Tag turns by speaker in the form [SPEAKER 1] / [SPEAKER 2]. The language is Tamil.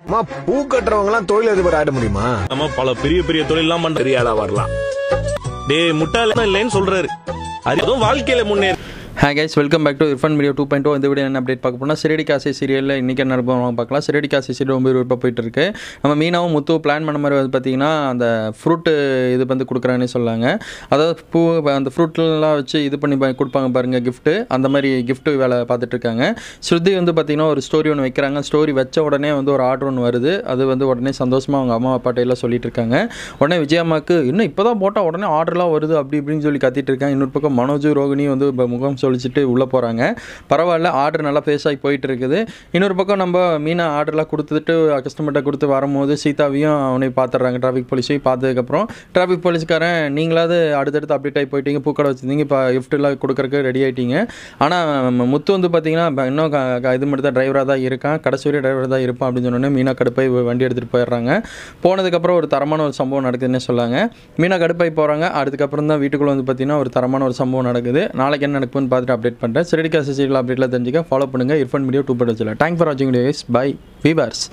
[SPEAKER 1] அம்மா பூ கட்டுறவங்கலாம் தொழிலதிபர் ஆயிட முடியுமா?
[SPEAKER 2] நம்ம பல பெரிய பெரிய தொழிலெல்லாம் பண்ற
[SPEAKER 1] பெரிய ஆளா வரலாம்.
[SPEAKER 2] டேய் முட்டாள் இல்லைன்னு சொல்றாரு. அதுவும் வாழ்க்கையில முன்னேறு.
[SPEAKER 3] Hi guys, welcome back to Irfan media 2.0. இந்த வீடியோ என்ன அப்டேட் பார்க்க போனால் சிறடி காசி சீரியலில் இன்றைக்கி என்ன நடக்கும் பார்க்கலாம். சிறடி காசி சீரியல் ரொம்ப விருப்பம் போயிட்டு இருக்கு. நம்ம மீனாவும் முத்து பிளான் பண்ண மாதிரி வந்து பார்த்திங்கன்னா அந்த ஃப்ரூட்டு இது வந்து கொடுக்குறாங்கன்னு சொல்லாங்க. அதாவது பூ அந்த ஃப்ரூட்லாம் வச்சு இது பண்ணி கொடுப்பாங்க பாருங்கள், கிஃப்ட்டு. அந்த மாதிரி கிஃப்ட்டு வேலை பார்த்துட்ருக்காங்க. ஸ்ருதி வந்து பார்த்திங்கன்னா ஒரு ஸ்டோரி ஒன்று வைக்கிறாங்க. ஸ்டோரி வச்ச உடனே வந்து ஒரு ஆர்டர் ஒன்று வருது. அது வந்து உடனே சந்தோஷமாக அவங்க அம்மா அப்பாட்ட எல்லாம் சொல்லிட்டு இருக்காங்க. உடனே விஜயம்மாவுக்கு இன்னும் இப்போ தான் போட்டால் உடனே ஆர்டர்லாம் வருது அப்படி இப்படின்னு சொல்லி கத்திட்டு இருக்காங்க. இன்னொரு பக்கம் மனோஜ் ரோகிணி வந்து முகம் சொல்லிச்சுட்டு உள்ளே போகிறாங்க. பரவாயில்ல, ஆர்டர் நல்லா பேஸாகி போயிட்டு இருக்குது. இன்னொரு பக்கம் நம்ம மீனா ஆர்டர்லாம் கொடுத்துட்டு கஸ்டமர்கிட்ட கொடுத்து வரும்போது சீதாவையும் அவனை பார்த்துட்றாங்க. டிராஃபிக் போலீஸையும் பார்த்ததுக்கப்புறம் டிராஃபிக் போலீஸ்காரன் நீங்களாவது அடுத்தடுத்து அப்டேட் ஆகி போயிட்டீங்க, பூக்கடை வச்சுருந்தீங்க, இப்போ கிஃப்ட்டெல்லாம் கொடுக்குறக்கு ரெடி ஆகிட்டீங்க. ஆனால் முத்து வந்து பார்த்திங்கன்னா இன்னும் இது மட்டும் தான் டிரைவராக தான் இருக்கான், கடைசி வரையும் டிரைவராக தான் இருப்பான் அப்படின்னு சொன்னோன்னே மீனா கடுப்பாய் வண்டி எடுத்துகிட்டு போயிடுறாங்க. போனதுக்கப்புறம் ஒரு தரமான ஒரு சம்பவம் நடக்குதுன்னு சொல்லாங்க. மீனா கடுப்பாய் போகிறாங்க. அதுக்கப்புறம் தான் வீட்டுக்குள்ளே வந்து பார்த்திங்கன்னா ஒரு தரமான ஒரு சம்பவம் நடக்குது. நாளைக்கு என்ன நடக்குதுன்னு பார்த்துட்டு அப்டேட் பண்ணுறேன். சிறடி காசி சீரியல் அப்டேட்டில் தெரிஞ்சுக்க ஃபாலோ பண்ணுங்கள் இர்ஃபான் மீடியா 2.0. தேங்க்ஸ் ஃபார் வாட்சிங் வீடியோஸ். Bye viewers.